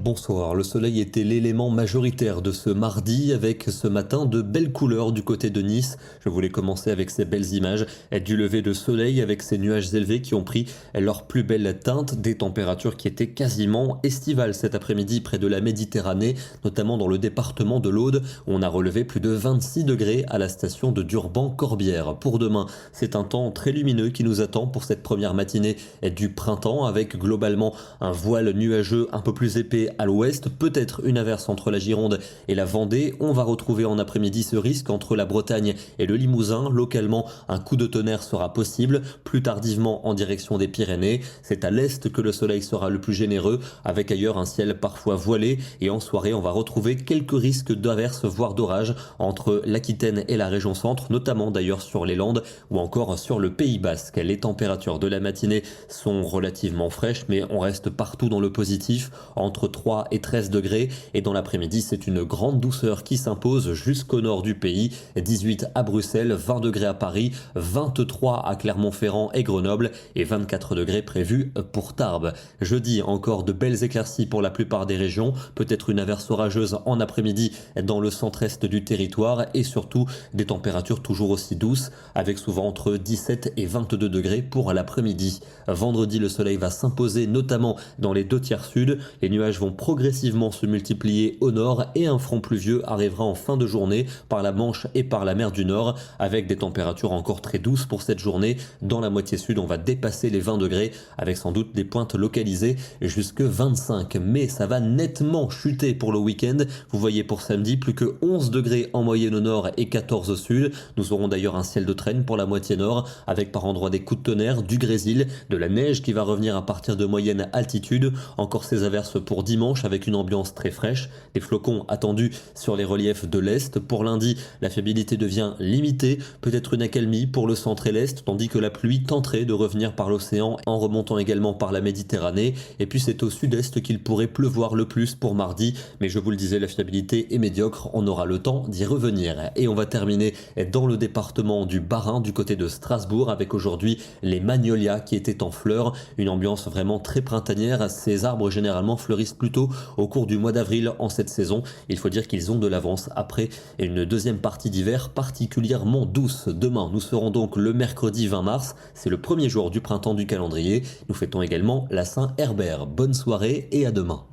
bonsoir. Le soleil était l'élément majoritaire de ce mardi avec ce matin de belles couleurs du côté de Nice. Je voulais commencer avec ces belles images du lever de soleil avec ces nuages élevés qui ont pris leur plus belle teinte, des températures qui étaient quasiment estivales cet après-midi près de la Méditerranée, notamment dans le département de l'Aude où on a relevé plus de 26 degrés à la station de Durban-Corbière. Pour demain, c'est un temps très lumineux qui nous attend pour cette première matinée du printemps avec globalement un voile nuageux un peu plus épais à l'ouest, peut-être une averse entre la Gironde et la Vendée. On va retrouver en après-midi ce risque entre la Bretagne et le Limousin. Localement, un coup de tonnerre sera possible, plus tardivement en direction des Pyrénées. C'est à l'est que le soleil sera le plus généreux, avec ailleurs un ciel parfois voilé. Et en soirée, on va retrouver quelques risques d'averses, voire d'orages, entre l'Aquitaine et la région centre, notamment d'ailleurs sur les Landes ou encore sur le Pays Basque. Les températures de la matinée sont relativement fraîches, mais on reste partout dans le positif, entre 3 et 13 degrés. Et dans l'après-midi, c'est une grande douceur qui s'impose jusqu'au nord du pays. 18 à Bruxelles, 20 degrés à Paris, 23 à Clermont-Ferrand et Grenoble et 24 degrés prévus pour Tarbes. Jeudi, encore de belles éclaircies pour la plupart des régions, peut-être une averse orageuse en après-midi dans le centre-est du territoire et surtout des températures toujours aussi douces avec souvent entre 17 et 22 degrés pour l'après-midi. Vendredi, le soleil va s'imposer notamment dans les 2/3 sud. Les nuages vont progressivement se multiplier au nord et un front pluvieux arrivera en fin de journée par la Manche et par la mer du Nord avec des températures encore très douces pour cette journée. Dans la moitié sud, on va dépasser les 20 degrés avec sans doute des pointes localisées jusque 25. Mais ça va nettement chuter pour le week-end. Vous voyez pour samedi, plus que 11 degrés en moyenne au nord et 14 au sud. Nous aurons d'ailleurs un ciel de traîne pour la moitié nord avec par endroits des coups de tonnerre, du grésil, de la neige qui va revenir à partir de moyenne altitude. Encore ces averses pour dimanche avec une ambiance très fraîche. Des flocons attendus sur les reliefs de l'Est. Pour lundi, la fiabilité devient limitée. Peut-être une accalmie pour le centre et l'Est, tandis que la pluie tenterait de revenir par l'océan en remontant également par la Méditerranée. Et puis c'est au sud-est qu'il pourrait pleuvoir le plus pour mardi. Mais je vous le disais, la fiabilité est médiocre. On aura le temps d'y revenir. Et on va terminer dans le département du Bas-Rhin, du côté de Strasbourg, avec aujourd'hui les magnolias qui étaient en fleurs. Une ambiance vraiment très printanière. Ces arbres généralement fleurissent plutôt au cours du mois d'avril en cette saison. Il faut dire qu'ils ont de l'avance après une deuxième partie d'hiver particulièrement douce. Demain, nous serons donc le mercredi 20 mars. C'est le premier jour du printemps du calendrier. Nous fêtons également la Saint-Herbert. Bonne soirée et à demain.